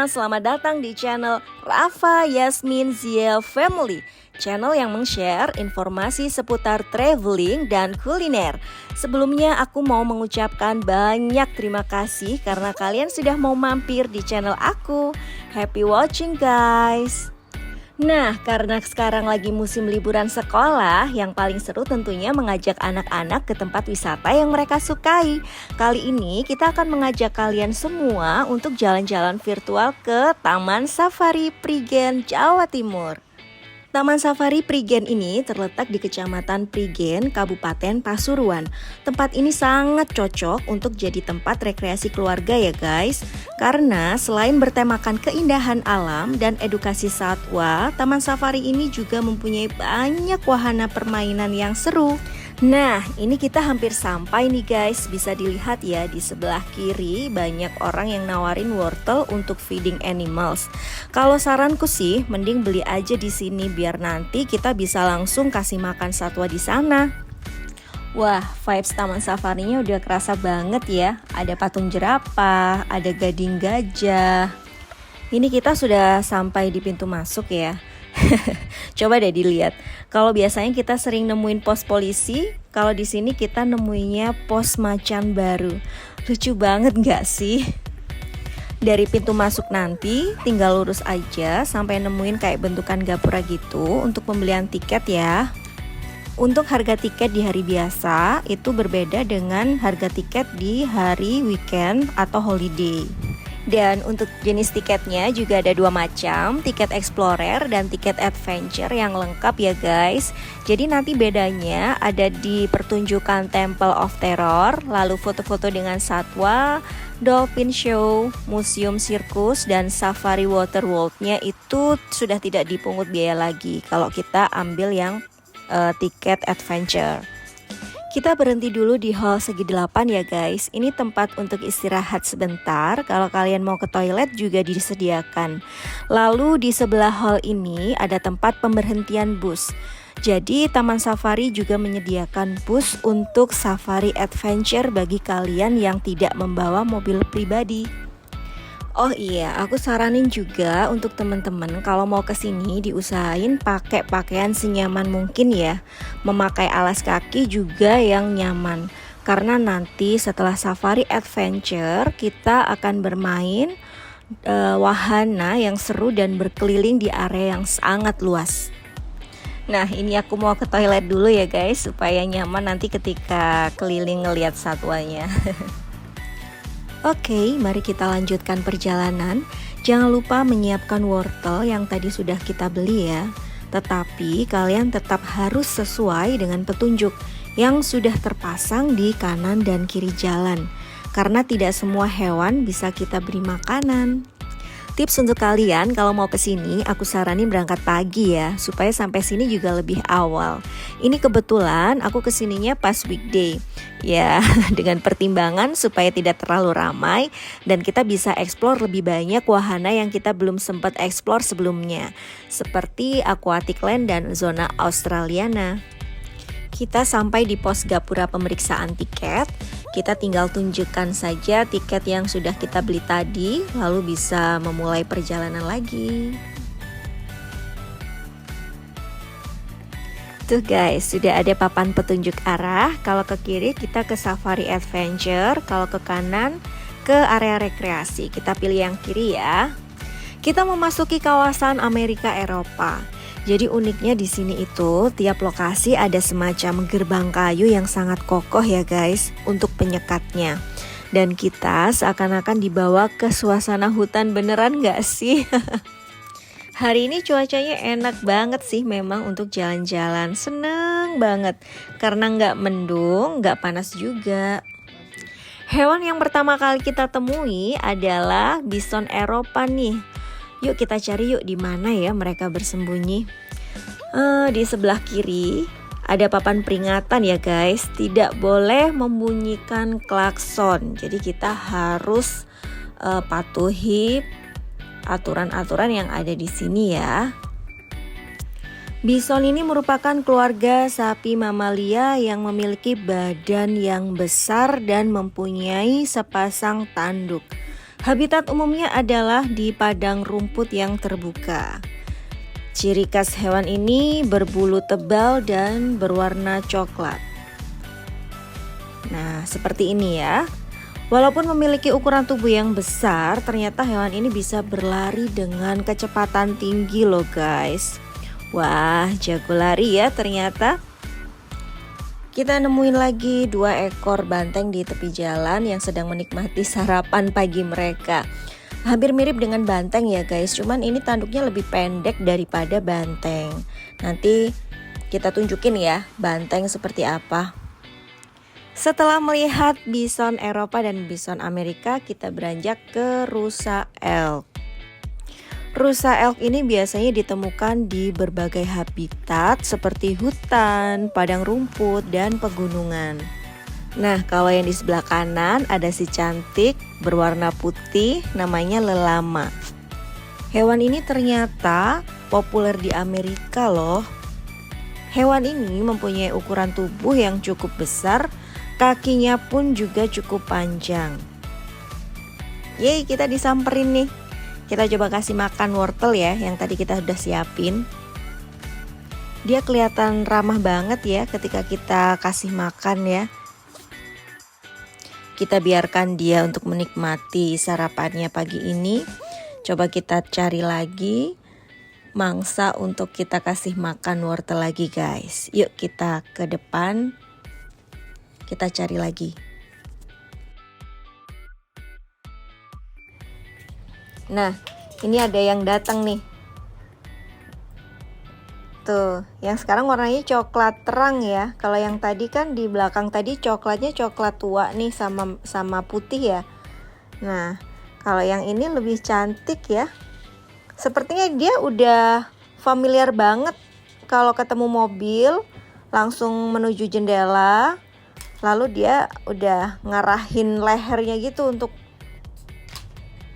selamat datang di channel Rafa Yasmin Ziel Family, channel yang meng-share informasi seputar traveling dan kuliner. Sebelumnya aku mau mengucapkan banyak terima kasih karena kalian sudah mau mampir di channel aku. Happy watching guys. Nah, karena sekarang lagi musim liburan sekolah, yang paling seru tentunya mengajak anak-anak ke tempat wisata yang mereka sukai. Kali ini kita akan mengajak kalian semua untuk jalan-jalan virtual ke Taman Safari Prigen, Jawa Timur. Taman Safari Prigen ini terletak di Kecamatan Prigen, Kabupaten Pasuruan. Tempat ini sangat cocok untuk jadi tempat rekreasi keluarga ya guys. Karena selain bertemakan keindahan alam dan edukasi satwa, Taman Safari ini juga mempunyai banyak wahana permainan yang seru. Nah, ini kita hampir sampai nih guys. Bisa dilihat ya di sebelah kiri banyak orang yang nawarin wortel untuk feeding animals. Kalau saranku sih, mending beli aja di sini biar nanti kita bisa langsung kasih makan satwa di sana. Wah, vibes Taman Safarinya udah kerasa banget ya. Ada patung jerapah, ada gading gajah. Ini kita sudah sampai di pintu masuk ya. Coba deh dilihat. Kalau biasanya kita sering nemuin pos polisi, kalau di sini kita nemuinya pos macan baru. Lucu banget nggak sih? Dari pintu masuk nanti tinggal lurus aja sampai nemuin kayak bentukan gapura gitu untuk pembelian tiket ya. Untuk harga tiket di hari biasa itu berbeda dengan harga tiket di hari weekend atau holiday. Dan untuk jenis tiketnya juga ada dua macam, tiket explorer dan tiket adventure yang lengkap ya guys. Jadi nanti bedanya ada di pertunjukan Temple of Terror, lalu foto-foto dengan satwa, dolphin show, museum sirkus, dan safari water world-nya itu sudah tidak dipungut biaya lagi kalau kita ambil yang tiket adventure. Kita berhenti dulu di hall segi 8 ya guys. Ini tempat untuk istirahat sebentar. Kalau kalian mau ke toilet juga disediakan. Lalu di sebelah hall ini ada tempat pemberhentian bus. Jadi Taman Safari juga menyediakan bus untuk safari adventure bagi kalian yang tidak membawa mobil pribadi. Oh iya, aku saranin juga untuk teman-teman kalau mau kesini diusahain pakai pakaian senyaman mungkin ya. Memakai alas kaki juga yang nyaman. Karena nanti setelah safari adventure kita akan bermain wahana yang seru dan berkeliling di area yang sangat luas. Nah, ini aku mau ke toilet dulu ya guys supaya nyaman nanti ketika keliling ngelihat satwanya. Oke, mari kita lanjutkan perjalanan. Jangan lupa menyiapkan wortel yang tadi sudah kita beli ya. Tetapi kalian tetap harus sesuai dengan petunjuk yang sudah terpasang di kanan dan kiri jalan. Karena tidak semua hewan bisa kita beri makanan. Tips untuk kalian kalau mau kesini, aku saranin berangkat pagi ya, supaya sampai sini juga lebih awal. Ini kebetulan aku kesininya pas weekday. Ya, dengan pertimbangan supaya tidak terlalu ramai dan kita bisa explore lebih banyak wahana yang kita belum sempat explore sebelumnya, seperti Aquatic Land dan zona Australiana. Kita sampai di pos gapura pemeriksaan tiket. Kita tinggal tunjukkan saja tiket yang sudah kita beli tadi, lalu bisa memulai perjalanan lagi. Tuh guys, sudah ada papan petunjuk arah. Kalau ke kiri kita ke safari adventure, kalau ke kanan ke area rekreasi. Kita pilih yang kiri ya. Kita memasuki kawasan Amerika Eropa. Jadi uniknya di sini itu tiap lokasi ada semacam gerbang kayu yang sangat kokoh ya guys untuk penyekatnya. Dan kita seakan-akan dibawa ke suasana hutan beneran gak sih? Hari ini cuacanya enak banget sih memang untuk jalan-jalan. Seneng banget karena gak mendung, gak panas juga. Hewan yang pertama kali kita temui adalah bison Eropa nih. Yuk kita cari yuk di mana ya mereka bersembunyi. Di sebelah kiri ada papan peringatan ya guys, tidak boleh membunyikan klakson. Jadi kita harus patuhi aturan-aturan yang ada di sini ya. Bison ini merupakan keluarga sapi mamalia yang memiliki badan yang besar dan mempunyai sepasang tanduk. Habitat umumnya adalah di padang rumput yang terbuka. Ciri khas hewan ini berbulu tebal dan berwarna coklat. Nah, seperti ini ya. Walaupun memiliki ukuran tubuh yang besar, ternyata hewan ini bisa berlari dengan kecepatan tinggi loh guys. Wah, jago lari ya ternyata. Kita nemuin lagi 2 ekor banteng di tepi jalan yang sedang menikmati sarapan pagi mereka. Hampir mirip dengan banteng ya guys, cuman ini tanduknya lebih pendek daripada banteng. Nanti kita tunjukin ya banteng seperti apa. Setelah melihat bison Eropa dan bison Amerika, kita beranjak ke rusa elk. Rusa elk ini biasanya ditemukan di berbagai habitat seperti hutan, padang rumput, dan pegunungan. Nah, kalau yang di sebelah kanan ada si cantik berwarna putih namanya lelama. Hewan ini ternyata populer di Amerika loh. Hewan ini mempunyai ukuran tubuh yang cukup besar, kakinya pun juga cukup panjang. Yeay, kita disamperin nih. Kita coba kasih makan wortel ya, yang tadi kita udah siapin. Dia kelihatan ramah banget ya ketika kita kasih makan ya. Kita biarkan dia untuk menikmati sarapannya pagi ini. Coba kita cari lagi mangsa untuk kita kasih makan wortel lagi guys. Yuk kita ke depan, kita cari lagi. Nah, ini ada yang datang nih. Tuh, yang sekarang warnanya coklat terang ya. Kalau yang tadi kan di belakang tadi coklatnya coklat tua nih sama putih ya. Nah, kalau yang ini lebih cantik ya. Sepertinya dia udah familiar banget. Kalau ketemu mobil langsung menuju jendela. Lalu dia udah ngarahin lehernya gitu untuk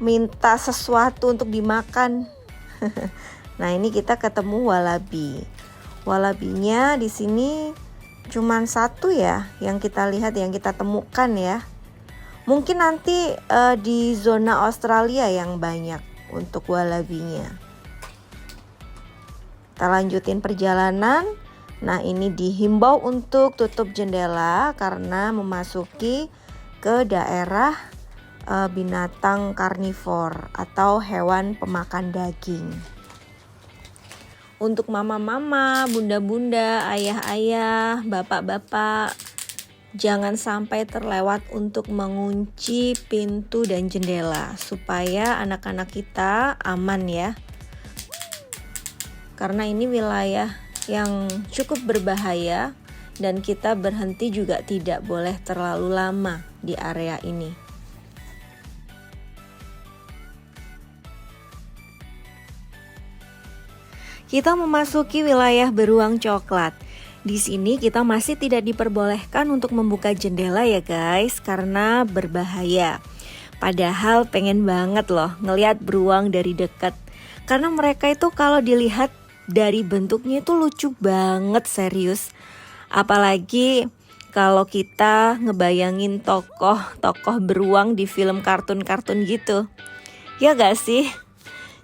minta sesuatu untuk dimakan. Nah, ini kita ketemu walabi. Walabinya di sini cuman 1 ya yang kita lihat, yang kita temukan ya. Mungkin nanti di zona Australia yang banyak untuk walabinya. Kita lanjutin perjalanan. Nah, ini dihimbau untuk tutup jendela karena memasuki ke daerah binatang karnivor atau hewan pemakan daging. Untuk mama-mama, bunda-bunda, ayah-ayah, bapak-bapak, jangan sampai terlewat untuk mengunci pintu dan jendela supaya anak-anak kita aman ya. Karena ini wilayah yang cukup berbahaya dan kita berhenti juga tidak boleh terlalu lama di area ini. Kita memasuki wilayah beruang coklat. Di sini kita masih tidak diperbolehkan untuk membuka jendela ya guys, karena berbahaya. Padahal pengen banget loh ngelihat beruang dari dekat. Karena mereka itu kalau dilihat dari bentuknya itu lucu banget, serius. Apalagi kalau kita ngebayangin tokoh-tokoh beruang di film kartun-kartun gitu. Ya gak sih?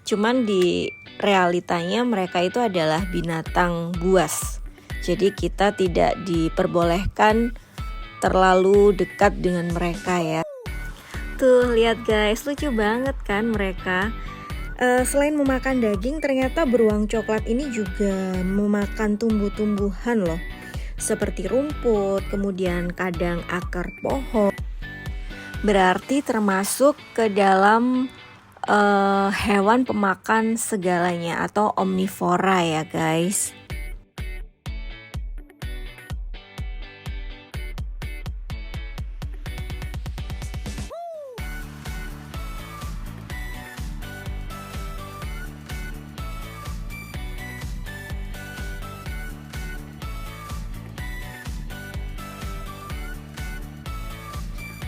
Cuman di realitanya mereka itu adalah binatang buas. Jadi kita tidak diperbolehkan terlalu dekat dengan mereka ya. Tuh lihat guys, lucu banget kan mereka. Selain memakan daging, ternyata beruang coklat ini juga memakan tumbuh-tumbuhan loh. Seperti rumput, kemudian kadang akar pohon. Berarti termasuk ke dalam hewan pemakan segalanya atau omnivora ya guys.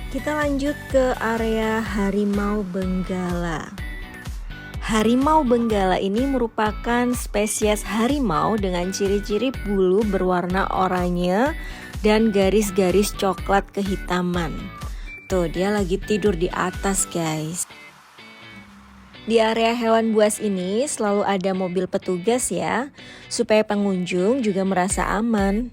Kita lanjut ke area harimau benggala. Harimau benggala ini merupakan spesies harimau dengan ciri-ciri bulu berwarna oranye dan garis-garis coklat kehitaman. Tuh, dia lagi tidur di atas guys. Di area hewan buas ini selalu ada mobil petugas ya, supaya pengunjung juga merasa aman.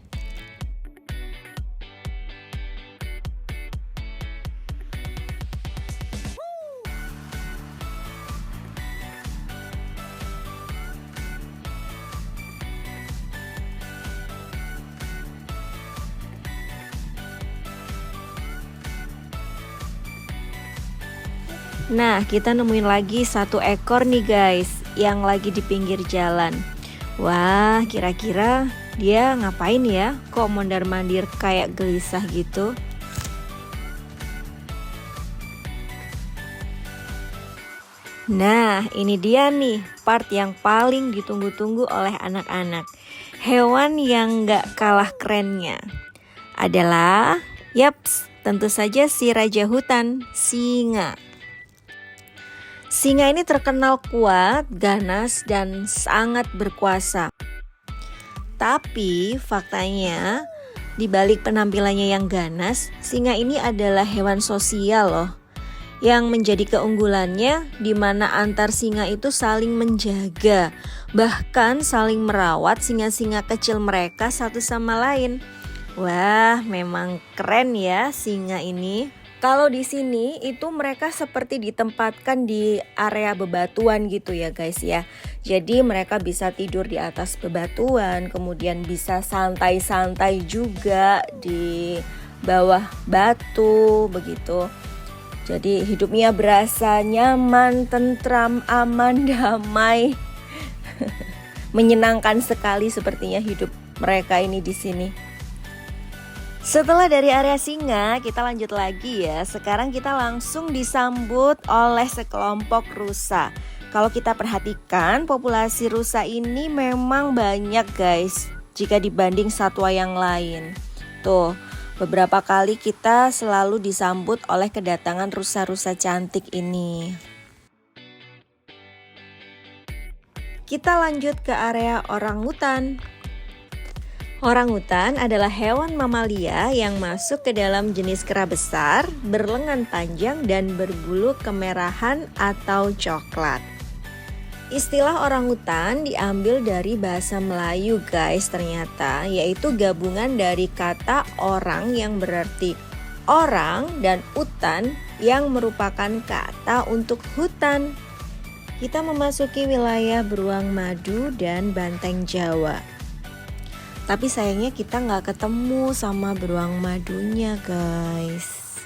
Nah, kita nemuin lagi satu ekor nih guys, yang lagi di pinggir jalan. Wah, kira-kira dia ngapain ya? Kok mondar-mandir kayak gelisah gitu? Nah, ini dia nih part yang paling ditunggu-tunggu oleh anak-anak. Hewan yang gak kalah kerennya adalah, yaps, tentu saja si raja hutan, singa. Singa ini terkenal kuat, ganas, dan sangat berkuasa. Tapi faktanya, di balik penampilannya yang ganas, singa ini adalah hewan sosial loh. Yang menjadi keunggulannya di mana antar singa itu saling menjaga, bahkan saling merawat singa-singa kecil mereka satu sama lain. Wah, memang keren ya singa ini. Kalau di sini itu mereka seperti ditempatkan di area bebatuan gitu ya guys ya. Jadi mereka bisa tidur di atas bebatuan, kemudian bisa santai-santai juga di bawah batu begitu. Jadi hidupnya berasa nyaman, tentram, aman, damai. Menyenangkan sekali sepertinya hidup mereka ini di sini. Setelah dari area singa, kita lanjut lagi ya. Sekarang kita langsung disambut oleh sekelompok rusa. Kalau kita perhatikan, populasi rusa ini memang banyak guys, jika dibanding satwa yang lain. Tuh, beberapa kali kita selalu disambut oleh kedatangan rusa-rusa cantik ini. Kita lanjut ke area orangutan. Orangutan adalah hewan mamalia yang masuk ke dalam jenis kera besar, berlengan panjang dan berbulu kemerahan atau coklat. Istilah orangutan diambil dari bahasa Melayu guys ternyata, yaitu gabungan dari kata orang yang berarti orang dan utan yang merupakan kata untuk hutan. Kita memasuki wilayah beruang madu dan banteng Jawa. Tapi sayangnya kita nggak ketemu sama beruang madunya guys.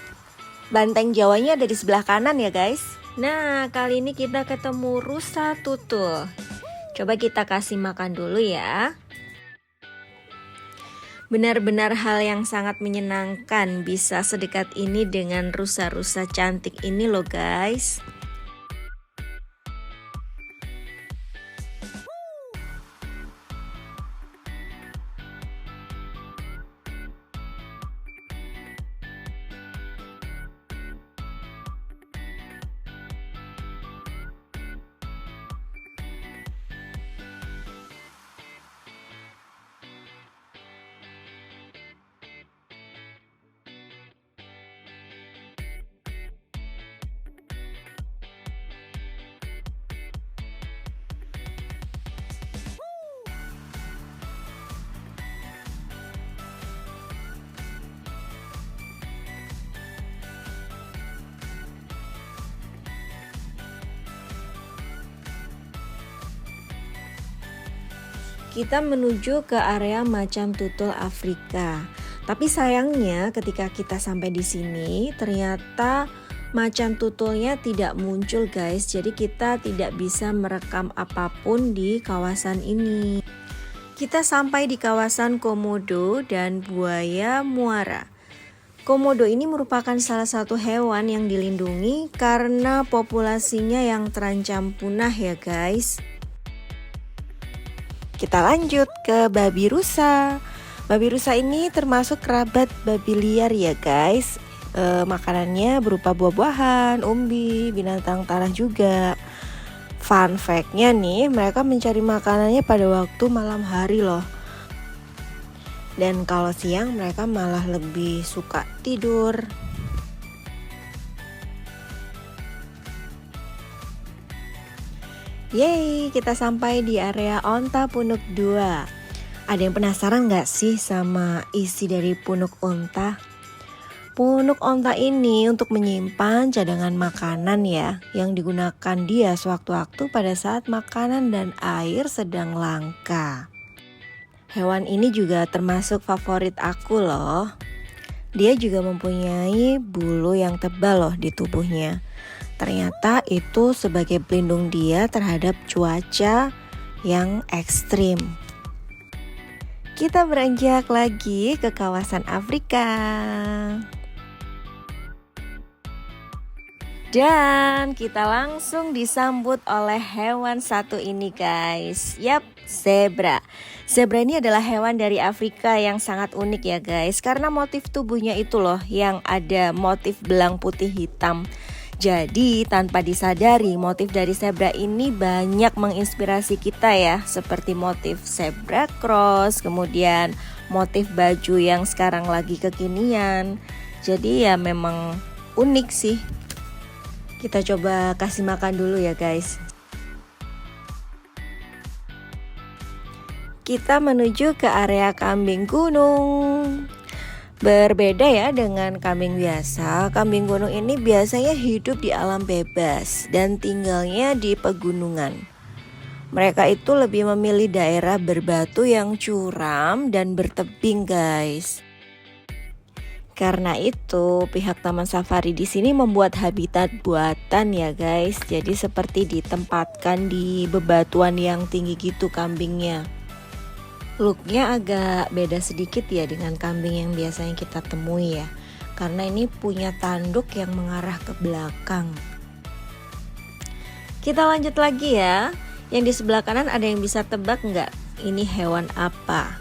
Banteng Jawanya ada di sebelah kanan ya guys. Nah, kali ini kita ketemu rusa tutul. Coba kita kasih makan dulu ya. Benar-benar hal yang sangat menyenangkan bisa sedekat ini dengan rusa-rusa cantik ini loh guys. Kita menuju ke area macan tutul Afrika. Tapi sayangnya ketika kita sampai di sini ternyata macan tutulnya tidak muncul guys. Jadi kita tidak bisa merekam apapun di kawasan ini. Kita sampai di kawasan Komodo dan buaya muara. Komodo ini merupakan salah satu hewan yang dilindungi karena populasinya yang terancam punah ya guys. Kita lanjut ke babi rusa. Babi rusa ini termasuk kerabat babi liar ya guys. Makanannya berupa buah-buahan, umbi, binatang tanah juga. Fun fact-nya nih, mereka mencari makanannya pada waktu malam hari loh. Dan kalau siang mereka malah lebih suka tidur. Yeay, kita sampai di area onta punuk 2. Ada yang penasaran gak sih sama isi dari punuk onta? Punuk onta ini untuk menyimpan cadangan makanan ya, yang digunakan dia sewaktu-waktu pada saat makanan dan air sedang langka. Hewan ini juga termasuk favorit aku loh. Dia juga mempunyai bulu yang tebal loh di tubuhnya. Ternyata itu sebagai pelindung dia terhadap cuaca yang ekstrim. Kita beranjak lagi ke kawasan Afrika. Dan kita langsung disambut oleh hewan satu ini guys. Yap, zebra. Zebra ini adalah hewan dari Afrika yang sangat unik ya guys. Karena motif tubuhnya itu loh yang ada motif belang putih hitam. Jadi tanpa disadari motif dari zebra ini banyak menginspirasi kita ya. Seperti motif zebra cross, kemudian motif baju yang sekarang lagi kekinian. Jadi ya memang unik sih. Kita coba kasih makan dulu ya guys. Kita menuju ke area kambing gunung. Berbeda ya dengan kambing biasa, kambing gunung ini biasanya hidup di alam bebas dan tinggalnya di pegunungan. Mereka itu lebih memilih daerah berbatu yang curam dan bertebing guys. Karena itu pihak Taman Safari di sini membuat habitat buatan ya guys. Jadi seperti ditempatkan di bebatuan yang tinggi gitu kambingnya. Looknya agak beda sedikit ya dengan kambing yang biasanya kita temui ya. Karena ini punya tanduk yang mengarah ke belakang. Kita lanjut lagi ya. Yang di sebelah kanan ada yang bisa tebak nggak? Ini hewan apa?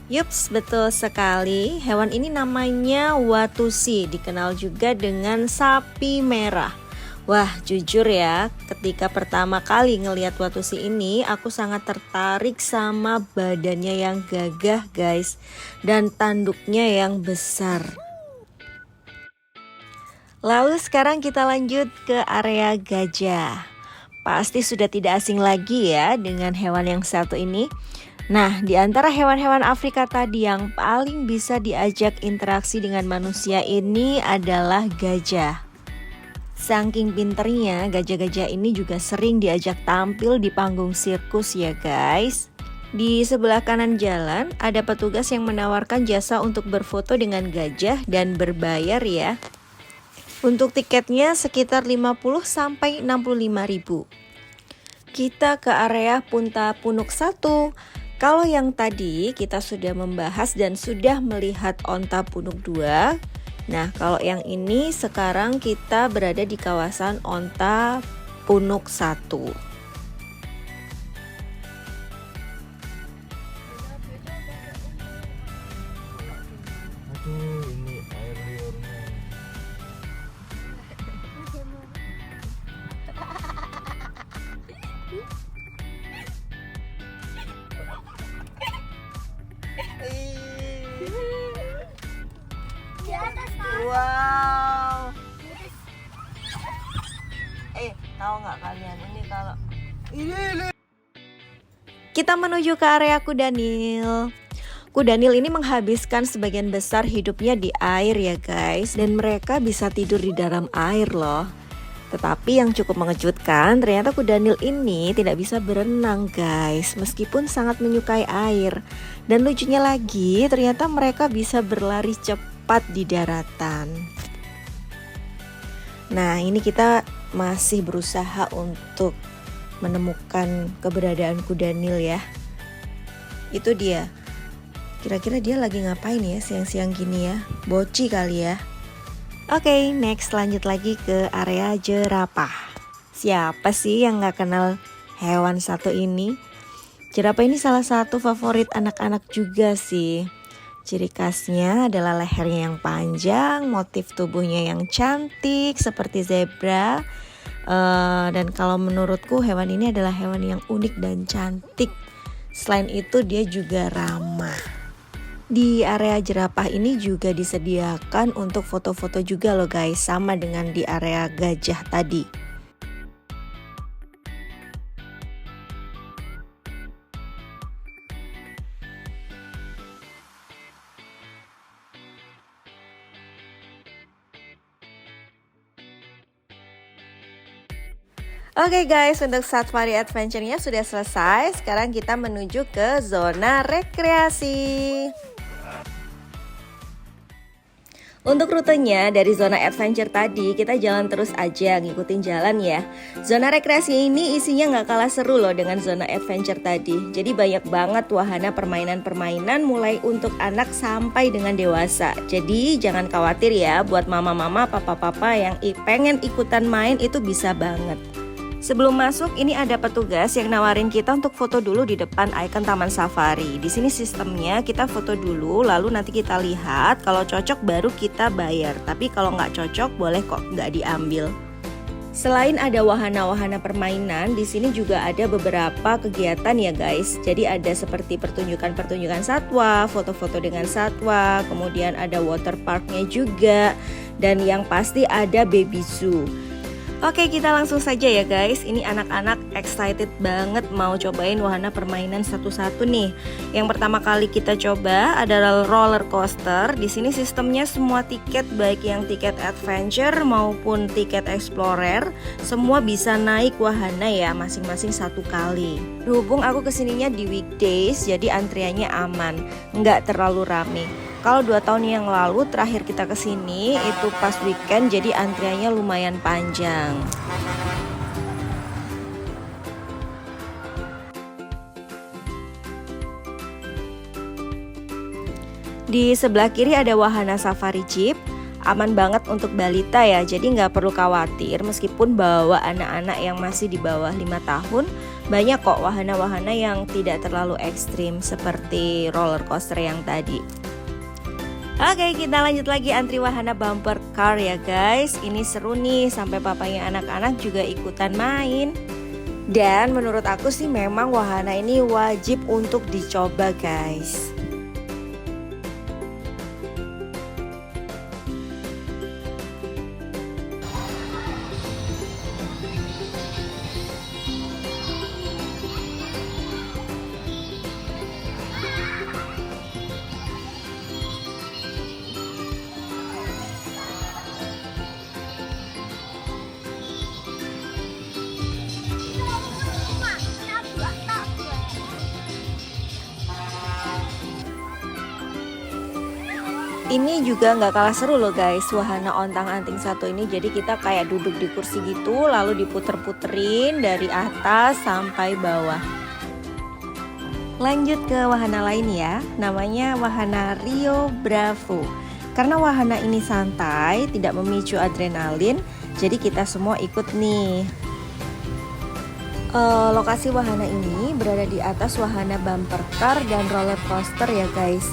Yups, betul sekali. Hewan ini namanya watusi. Dikenal juga dengan sapi merah. Wah, jujur ya, ketika pertama kali ngelihat watusi ini, aku sangat tertarik sama badannya yang gagah guys, dan tanduknya yang besar. Lalu sekarang kita lanjut ke area gajah. Pasti sudah tidak asing lagi ya dengan hewan yang satu ini. Nah, di antara hewan-hewan Afrika tadi yang paling bisa diajak interaksi dengan manusia ini adalah gajah. Saking pinternya, gajah-gajah ini juga sering diajak tampil di panggung sirkus ya guys. Di sebelah kanan jalan ada petugas yang menawarkan jasa untuk berfoto dengan gajah dan berbayar ya. Untuk tiketnya sekitar 50 sampai 65 ribu. Kita ke area Punta Punuk 1. Kalau yang tadi kita sudah membahas dan sudah melihat onta punuk 2. Nah, kalau yang ini sekarang kita berada di kawasan onta punuk 1. Aduh, ini air liurnya. Wow. Tahu nggak kalian ini kalau kita menuju ke area kuda Nil. Kuda Nil ini menghabiskan sebagian besar hidupnya di air ya guys, dan mereka bisa tidur di dalam air loh. Tetapi yang cukup mengejutkan, ternyata kuda Nil ini tidak bisa berenang guys, meskipun sangat menyukai air. Dan lucunya lagi, ternyata mereka bisa berlari cepat di daratan. Nah, ini kita masih berusaha untuk menemukan keberadaan kuda Nil ya. Itu dia. Kira-kira dia lagi ngapain ya siang-siang gini ya? Boci kali ya. Oke, next lanjut lagi ke area jerapah. Siapa sih yang gak kenal hewan satu ini? Jerapah ini salah satu favorit anak-anak juga sih. Ciri khasnya adalah lehernya yang panjang, motif tubuhnya yang cantik seperti zebra. Dan kalau menurutku hewan ini adalah hewan yang unik dan cantik. Selain itu dia juga ramah. Di area jerapah ini juga disediakan untuk foto-foto juga loh guys, sama dengan di area gajah tadi. Oke guys, untuk safari adventure-nya sudah selesai. Sekarang kita menuju ke zona rekreasi. Untuk rutenya dari zona adventure tadi kita jalan terus aja, ngikutin jalan ya. Zona rekreasi ini isinya nggak kalah seru loh dengan zona adventure tadi. Jadi banyak banget wahana permainan-permainan mulai untuk anak sampai dengan dewasa. Jadi jangan khawatir ya, buat mama-mama, papa-papa yang pengen ikutan main itu bisa banget. Sebelum masuk, ini ada petugas yang nawarin kita untuk foto dulu di depan ikon Taman Safari. Di sini sistemnya kita foto dulu, lalu nanti kita lihat. Kalau cocok baru kita bayar. Tapi kalau nggak cocok boleh kok nggak diambil. Selain ada wahana-wahana permainan, di sini juga ada beberapa kegiatan ya guys. Jadi ada seperti pertunjukan-pertunjukan satwa, foto-foto dengan satwa, kemudian ada water parknya juga, dan yang pasti ada baby zoo. Oke, kita langsung saja ya guys. Ini anak-anak excited banget mau cobain wahana permainan satu-satu nih. Yang pertama kali kita coba adalah roller coaster. Di sini sistemnya semua tiket, baik yang tiket adventure maupun tiket explorer, semua bisa naik wahana ya, masing-masing satu kali. Berhubung aku kesininya di weekdays, jadi antriannya aman, nggak terlalu rame. Kalau 2 tahun yang lalu terakhir kita kesini itu pas weekend, jadi antriannya lumayan panjang. Di sebelah kiri ada wahana safari jeep. Aman banget untuk balita ya, jadi nggak perlu khawatir meskipun bawa anak-anak yang masih di bawah 5 tahun. Banyak kok wahana-wahana yang tidak terlalu ekstrim seperti roller coaster yang tadi. Oke, kita lanjut lagi antri wahana bumper car ya guys. Ini seru nih, sampai papanya anak-anak juga ikutan main. Dan menurut aku sih memang wahana ini wajib untuk dicoba guys. Ini juga nggak kalah seru loh guys, wahana ontang-anting satu ini. Jadi kita kayak duduk di kursi gitu, lalu diputer-puterin dari atas sampai bawah. Lanjut ke wahana lain ya, namanya wahana Rio Bravo. Karena wahana ini santai, tidak memicu adrenalin, jadi kita semua ikut nih. Lokasi wahana ini berada di atas wahana bumper car dan roller coaster ya guys.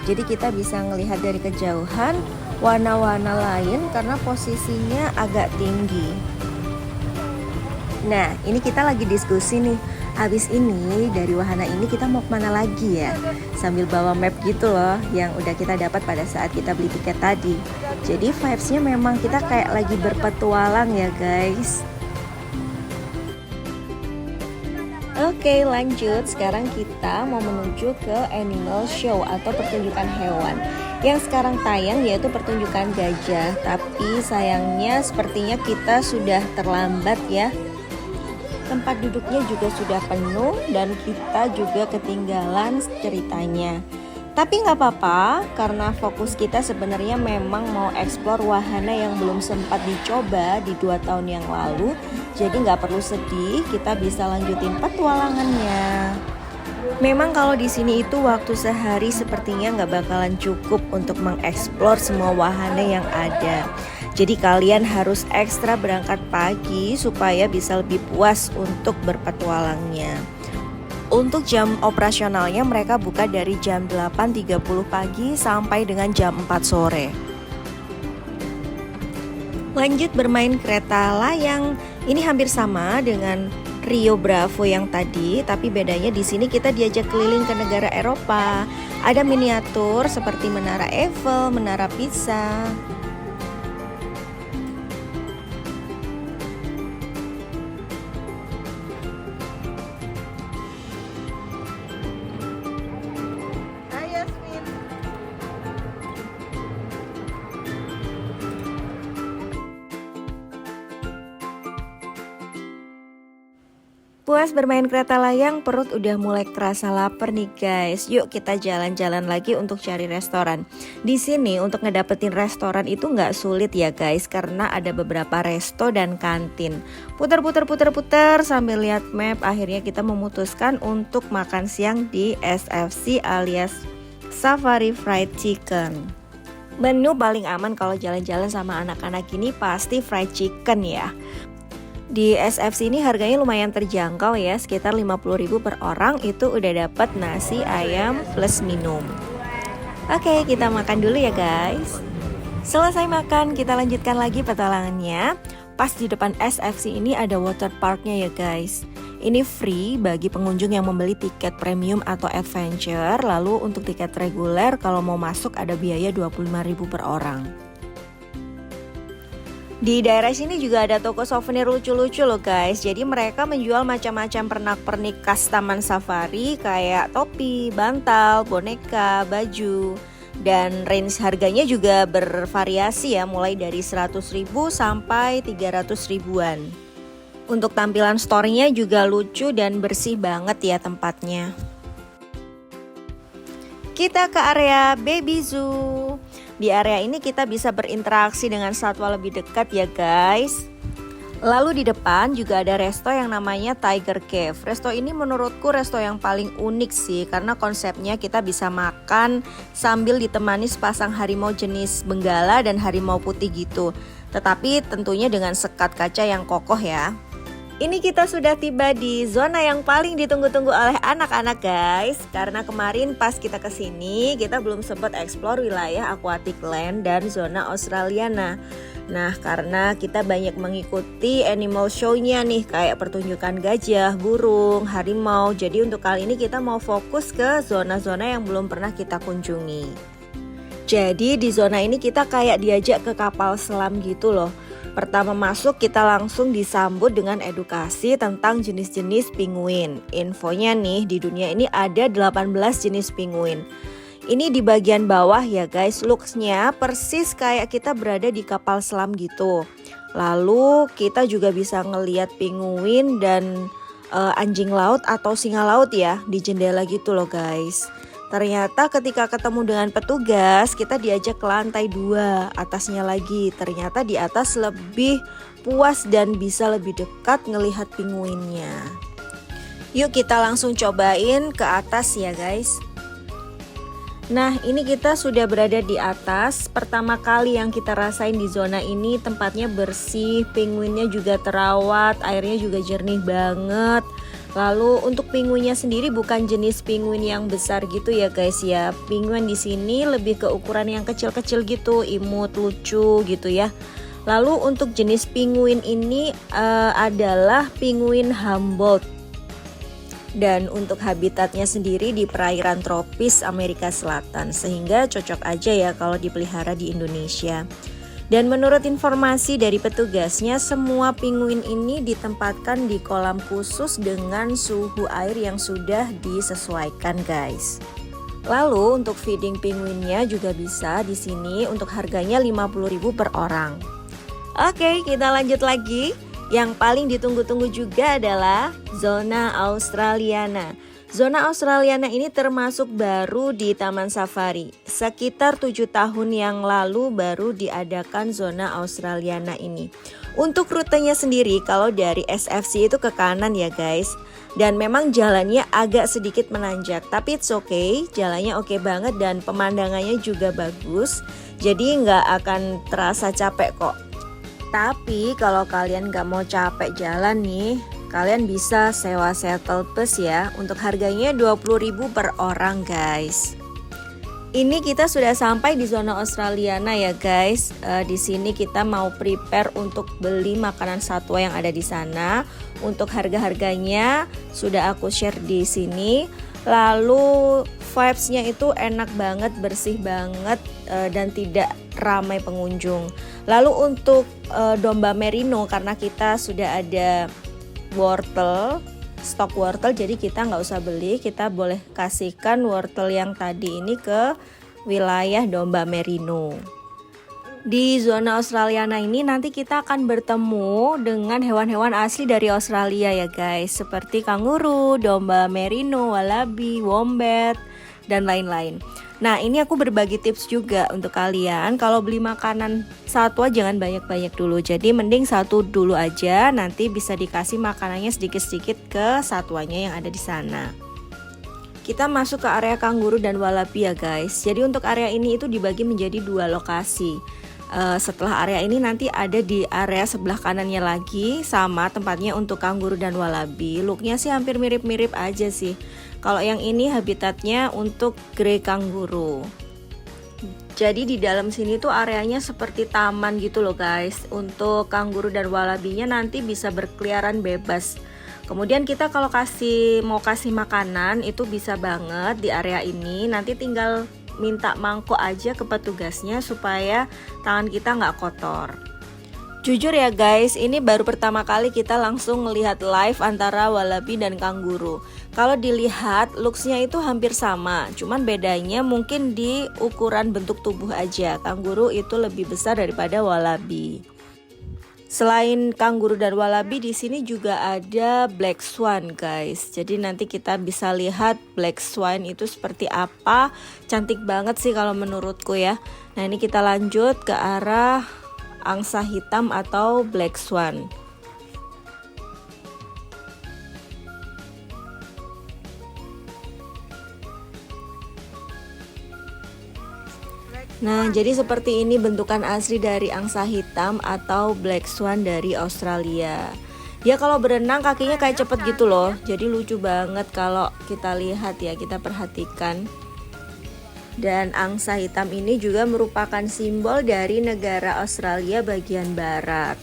Jadi kita bisa ngelihat dari kejauhan warna-warna lain karena posisinya agak tinggi. Nah, ini kita lagi diskusi nih. Habis ini dari wahana ini kita mau kemana lagi ya? Sambil bawa map gitu loh yang udah kita dapat pada saat kita beli tiket tadi. Jadi vibes-nya memang kita kayak lagi berpetualang ya guys. Oke, lanjut. Sekarang kita mau menuju ke animal show atau pertunjukan hewan. Yang sekarang tayang yaitu pertunjukan gajah. Tapi sayangnya sepertinya kita sudah terlambat ya. Tempat duduknya juga sudah penuh dan kita juga ketinggalan ceritanya. Tapi nggak apa-apa, karena fokus kita sebenarnya memang mau eksplor wahana yang belum sempat dicoba di 2 tahun yang lalu. Jadi nggak perlu sedih, kita bisa lanjutin petualangannya. Memang kalau di sini itu waktu sehari sepertinya nggak bakalan cukup untuk mengeksplor semua wahana yang ada. Jadi kalian harus ekstra berangkat pagi supaya bisa lebih puas untuk berpetualangnya. Untuk jam operasionalnya mereka buka dari jam 8.30 pagi sampai dengan jam 4 sore. Lanjut bermain kereta layang. Ini hampir sama dengan Rio Bravo yang tadi, tapi bedanya di sini kita diajak keliling ke negara Eropa. Ada miniatur seperti Menara Eiffel, Menara Pisa. Puas bermain kereta layang, perut udah mulai kerasa lapar nih guys. Yuk kita jalan-jalan lagi untuk cari restoran. Di sini untuk ngedapetin restoran itu nggak sulit ya guys, karena ada beberapa resto dan kantin. Putar sambil lihat map, akhirnya kita memutuskan untuk makan siang di SFC alias Safari Fried Chicken. Menu paling aman kalau jalan-jalan sama anak-anak ini pasti fried chicken ya. Di SFC ini harganya lumayan terjangkau ya, sekitar 50.000 per orang, itu udah dapat nasi ayam plus minum. Oke, kita makan dulu ya guys. Selesai makan, kita lanjutkan lagi petualangannya. Pas di depan SFC ini ada water parknya ya guys. Ini free bagi pengunjung yang membeli tiket premium atau adventure. Lalu untuk tiket reguler kalau mau masuk ada biaya 25.000 per orang. Di daerah sini juga ada toko souvenir lucu-lucu loh guys. Jadi mereka menjual macam-macam pernak-pernik khas taman safari kayak topi, bantal, boneka, baju. Dan range harganya juga bervariasi ya, mulai dari 100.000 sampai 300 ribuan. Untuk tampilan store-nya juga lucu dan bersih banget ya tempatnya. Kita ke area Baby Zoo. Di area ini kita bisa berinteraksi dengan satwa lebih dekat ya guys. Lalu di depan juga ada resto yang namanya Tiger Cave. Resto ini menurutku resto yang paling unik sih, karena konsepnya kita bisa makan sambil ditemani sepasang harimau jenis benggala dan harimau putih gitu. Tetapi tentunya dengan sekat kaca yang kokoh ya. Ini kita sudah tiba di zona yang paling ditunggu-tunggu oleh anak-anak guys. Karena kemarin pas kita kesini kita belum sempat explore wilayah Aquatic Land dan zona Australiana. Nah karena kita banyak mengikuti animal show-nya nih, kayak pertunjukan gajah, burung, harimau. Jadi untuk kali ini kita mau fokus ke zona-zona yang belum pernah kita kunjungi. Jadi di zona ini kita kayak diajak ke kapal selam gitu loh. Pertama masuk kita langsung disambut dengan edukasi tentang jenis-jenis penguin. Infonya nih, di dunia ini ada 18 jenis penguin. Ini di bagian bawah ya guys, looks-nya persis kayak kita berada di kapal selam gitu. Lalu kita juga bisa ngelihat penguin dan anjing laut atau singa laut ya di jendela gitu loh guys. Ternyata ketika ketemu dengan petugas kita diajak ke lantai 2 atasnya lagi. Ternyata di atas lebih puas dan bisa lebih dekat ngelihat penguinnya. Yuk kita langsung cobain ke atas ya guys. Nah ini kita sudah berada di atas. Pertama kali yang kita rasain di zona ini, tempatnya bersih, penguinnya juga terawat, airnya juga jernih banget. Lalu untuk penguinnya sendiri bukan jenis penguin yang besar gitu ya guys ya. Penguin di sini lebih ke ukuran yang kecil-kecil gitu, imut, lucu gitu ya. Lalu untuk jenis penguin ini adalah penguin Humboldt. Dan untuk habitatnya sendiri di perairan tropis Amerika Selatan, sehingga cocok aja ya kalau dipelihara di Indonesia. Dan menurut informasi dari petugasnya, semua penguin ini ditempatkan di kolam khusus dengan suhu air yang sudah disesuaikan guys. Lalu untuk feeding penguinnya juga bisa di sini, untuk harganya 50.000 per orang. Oke, kita lanjut lagi. Yang paling ditunggu-tunggu juga adalah zona Australiana. Zona Australiana ini termasuk baru di Taman Safari. Sekitar 7 tahun yang lalu baru diadakan zona Australiana ini. Untuk rutenya sendiri kalau dari SFC itu ke kanan ya guys. Dan memang jalannya agak sedikit menanjak, tapi it's okay, jalannya oke banget dan pemandangannya juga bagus. Jadi nggak akan terasa capek kok. Tapi kalau kalian nggak mau capek jalan nih, kalian bisa sewa shuttle bus ya. Untuk harganya 20.000 per orang guys. Ini kita sudah sampai di zona Australiana ya guys. Di sini kita mau prepare untuk beli makanan satwa yang ada di sana. Untuk harga-harganya sudah aku share di sini. Lalu vibes-nya itu enak banget, bersih banget dan tidak ramai pengunjung. Lalu untuk domba merino, karena kita sudah ada wortel, stok wortel, jadi kita nggak usah beli, kita boleh kasihkan wortel yang tadi ini ke wilayah domba merino. Di zona Australiana ini nanti kita akan bertemu dengan hewan-hewan asli dari Australia ya guys, seperti kanguru, domba merino, wallaby, wombat, dan lain-lain. Nah, ini aku berbagi tips juga untuk kalian. Kalau beli makanan satwa jangan banyak-banyak dulu. Jadi mending satu dulu aja, nanti bisa dikasih makanannya sedikit-sedikit ke satwanya yang ada di sana. Kita masuk ke area kanguru dan wallaby ya guys. Jadi untuk area ini itu dibagi menjadi 2 lokasi. Setelah area ini nanti ada di area sebelah kanannya lagi, sama tempatnya untuk kanguru dan wallaby. Looknya sih hampir mirip-mirip aja sih. Kalau yang ini habitatnya untuk grey kanguru. Jadi di dalam sini tuh areanya seperti taman gitu loh guys. Untuk kanguru dan wallaby-nya nanti bisa berkeliaran bebas. Kemudian kita kalau mau kasih makanan itu bisa banget di area ini. Nanti tinggal minta mangkok aja ke petugasnya supaya tangan kita nggak kotor. Jujur ya guys, ini baru pertama kali kita langsung melihat live antara wallaby dan kanguru. Kalau dilihat looksnya itu hampir sama, cuman bedanya mungkin di ukuran bentuk tubuh aja. Kanguru itu lebih besar daripada wallaby. Selain kanguru dan wallaby, di sini juga ada black swan guys. Jadi nanti kita bisa lihat black swan itu seperti apa. Cantik banget sih kalau menurutku ya. Nah, ini kita lanjut ke arah angsa hitam atau black swan. Nah, jadi seperti ini bentukan asli dari angsa hitam atau black swan dari Australia. Dia kalau berenang kakinya kayak cepet gitu loh. Jadi lucu banget kalau kita lihat ya, kita perhatikan. Dan angsa hitam ini juga merupakan simbol dari negara Australia bagian barat.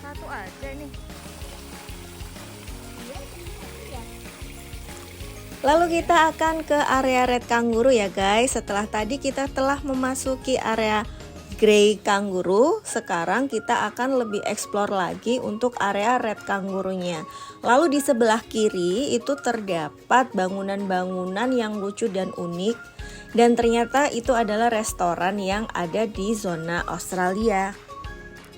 Satu aja nih. Lalu kita akan ke area red kanguru ya guys. Setelah tadi kita telah memasuki area grey kanguru, sekarang kita akan lebih explore lagi untuk area red kangurunya. Lalu di sebelah kiri itu terdapat bangunan-bangunan yang lucu dan unik. Dan ternyata itu adalah restoran yang ada di zona Australia.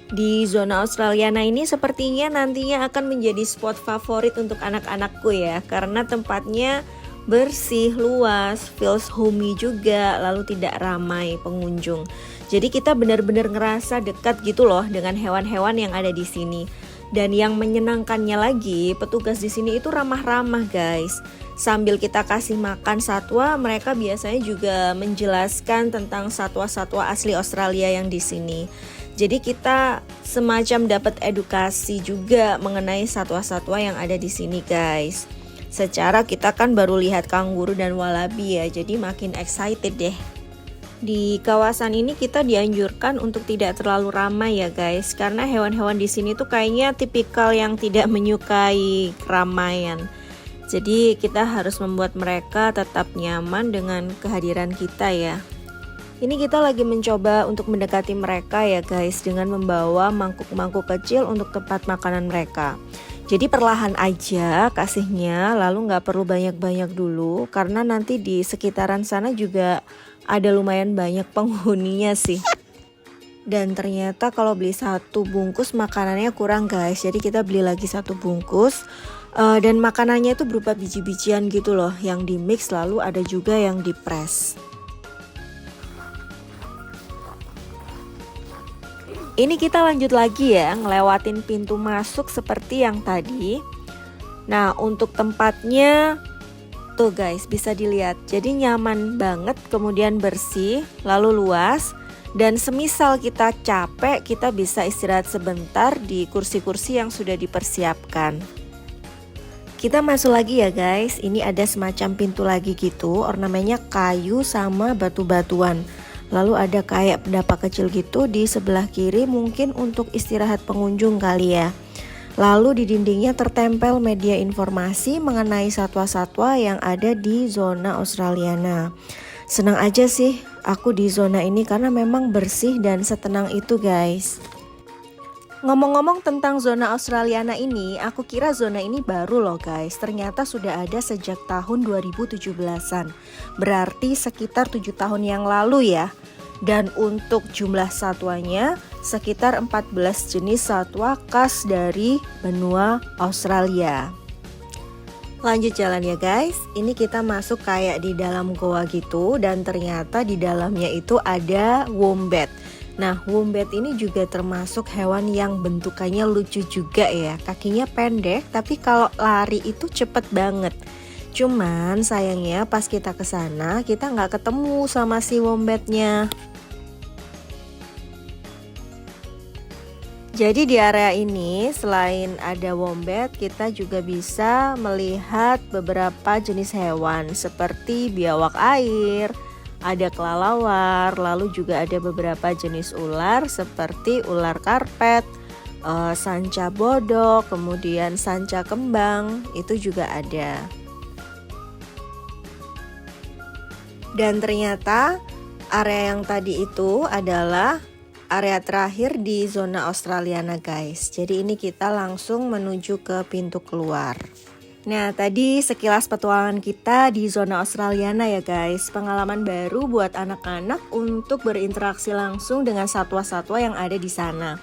Di zona Australiana ini sepertinya nantinya akan menjadi spot favorit untuk anak-anakku ya, karena tempatnya bersih, luas, feels homey juga, lalu tidak ramai pengunjung. Jadi kita benar-benar ngerasa dekat gitu loh dengan hewan-hewan yang ada di sini. Dan yang menyenangkannya lagi, petugas di sini itu ramah-ramah guys. Sambil kita kasih makan satwa, mereka biasanya juga menjelaskan tentang satwa-satwa asli Australia yang di sini. Jadi kita semacam dapat edukasi juga mengenai satwa-satwa yang ada di sini guys. Secara kita kan baru lihat kanguru dan wallaby ya, jadi makin excited deh. Di kawasan ini kita dianjurkan untuk tidak terlalu ramai ya guys, karena hewan-hewan di sini tuh kayaknya tipikal yang tidak menyukai keramaian. Jadi kita harus membuat mereka tetap nyaman dengan kehadiran kita ya. Ini kita lagi mencoba untuk mendekati mereka ya guys, dengan membawa mangkuk-mangkuk kecil untuk tempat makanan mereka. Jadi perlahan aja kasihnya, lalu nggak perlu banyak-banyak dulu, karena nanti di sekitaran sana juga ada lumayan banyak penghuninya sih. Dan ternyata kalau beli satu bungkus makanannya kurang guys, jadi kita beli lagi satu bungkus. Dan makanannya itu berupa biji-bijian gitu loh, yang di mix, lalu ada juga yang di press. Ini kita lanjut lagi ya, ngelewatin pintu masuk seperti yang tadi. Nah, untuk tempatnya tuh guys, bisa dilihat. Jadi nyaman banget, kemudian bersih, lalu luas. Dan semisal kita capek, kita bisa istirahat sebentar di kursi-kursi yang sudah dipersiapkan. Kita masuk lagi ya guys. Ini ada semacam pintu lagi gitu, ornamennya kayu sama batu-batuan. Lalu ada kayak pendapak kecil gitu di sebelah kiri, mungkin untuk istirahat pengunjung kali ya. Lalu di dindingnya tertempel media informasi mengenai satwa-satwa yang ada di zona Australiana. Senang aja sih aku di zona ini karena memang bersih dan setenang itu guys. Ngomong-ngomong tentang zona Australiana ini, aku kira zona ini baru loh guys. Ternyata sudah ada sejak tahun 2017-an. Berarti sekitar 7 tahun yang lalu ya. Dan untuk jumlah satwanya sekitar 14 jenis satwa khas dari benua Australia. Lanjut jalan ya guys. Ini kita masuk kayak di dalam goa gitu, dan ternyata di dalamnya itu ada wombat. Nah, wombat ini juga termasuk hewan yang bentukannya lucu juga ya. Kakinya pendek, tapi kalau lari itu cepet banget. Cuman sayangnya pas kita kesana kita nggak ketemu sama si wombatnya. Jadi di area ini selain ada wombat, kita juga bisa melihat beberapa jenis hewan seperti biawak air, ada kelelawar, lalu juga ada beberapa jenis ular seperti ular karpet, sanca bodok, kemudian sanca kembang, itu juga ada. Dan ternyata area yang tadi itu adalah area terakhir di zona Australiana guys. Jadi ini kita langsung menuju ke pintu keluar. Nah, tadi sekilas petualangan kita di zona Australiana ya guys. Pengalaman baru buat anak-anak untuk berinteraksi langsung dengan satwa-satwa yang ada di sana.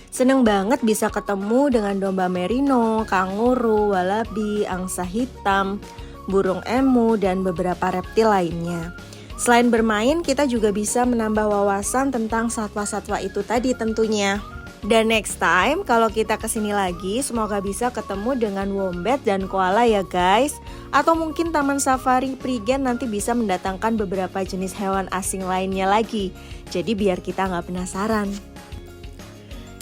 Seneng banget bisa ketemu dengan domba merino, kanguru, walabi, angsa hitam, burung emu, dan beberapa reptil lainnya. Selain bermain, kita juga bisa menambah wawasan tentang satwa-satwa itu tadi tentunya. Dan next time kalau kita kesini lagi, semoga bisa ketemu dengan wombat dan koala ya guys. Atau mungkin Taman Safari Prigen nanti bisa mendatangkan beberapa jenis hewan asing lainnya lagi. Jadi biar kita nggak penasaran.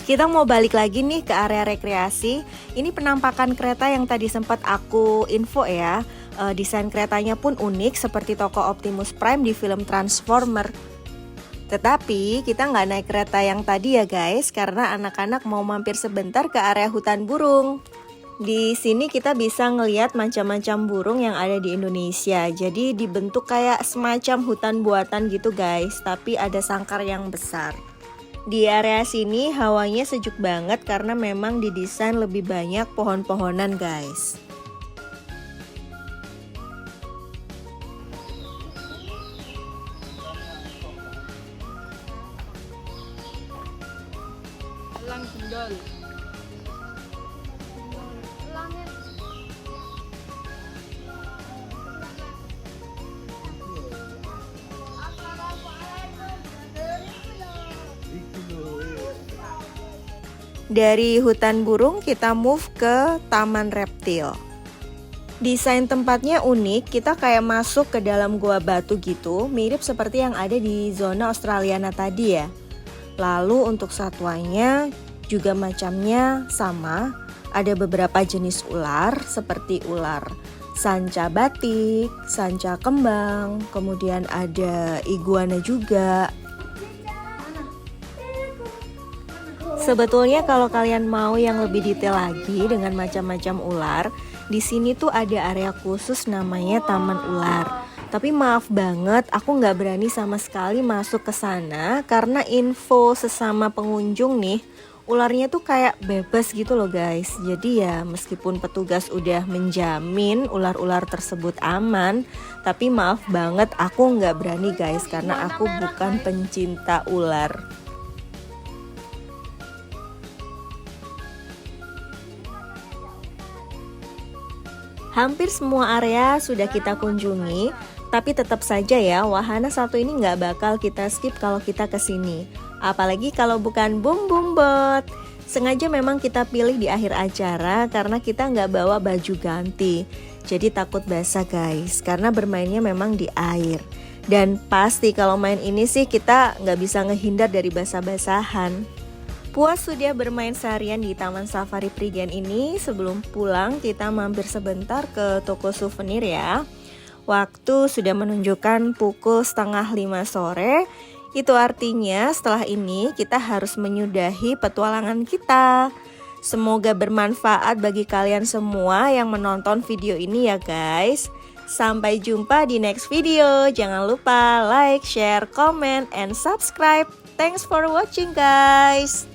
Kita mau balik lagi nih ke area rekreasi. Ini penampakan kereta yang tadi sempat aku info ya. Desain keretanya pun unik seperti toko Optimus Prime di film Transformer. Tetapi kita nggak naik kereta yang tadi ya guys, karena anak-anak mau mampir sebentar ke area hutan burung. Di sini kita bisa ngelihat macam-macam burung yang ada di Indonesia. Jadi dibentuk kayak semacam hutan buatan gitu guys, tapi ada sangkar yang besar. Di area sini hawanya sejuk banget karena memang didesain lebih banyak pohon-pohonan guys. Elang sendal. Dari hutan burung kita move ke taman reptil. Desain tempatnya unik, kita kayak masuk ke dalam gua batu gitu, mirip seperti yang ada di zona Australiana tadi ya. Lalu untuk satwanya juga macamnya sama, ada beberapa jenis ular seperti ular sanca batik, sanca kembang, kemudian ada iguana juga. Sebetulnya kalau kalian mau yang lebih detail lagi dengan macam-macam ular, di sini tuh ada area khusus namanya Taman Ular. Tapi maaf banget, aku nggak berani sama sekali masuk ke sana karena info sesama pengunjung nih, ularnya tuh kayak bebas gitu loh guys. Jadi ya meskipun petugas udah menjamin ular-ular tersebut aman, tapi maaf banget aku nggak berani guys karena aku bukan pencinta ular. Hampir semua area sudah kita kunjungi, tapi tetap saja ya wahana satu ini nggak bakal kita skip kalau kita kesini. Apalagi kalau bukan Boom Boom Boat. Sengaja memang kita pilih di akhir acara karena kita nggak bawa baju ganti. Jadi takut basah guys, karena bermainnya memang di air. Dan pasti kalau main ini sih kita nggak bisa ngehindar dari basah-basahan. Puas sudah bermain seharian di Taman Safari Prigen ini, sebelum pulang kita mampir sebentar ke toko souvenir ya. Waktu sudah menunjukkan pukul 4:30 sore, itu artinya setelah ini kita harus menyudahi petualangan kita. Semoga bermanfaat bagi kalian semua yang menonton video ini ya guys. Sampai jumpa di next video. Jangan lupa like, share, comment, and subscribe. Thanks for watching guys.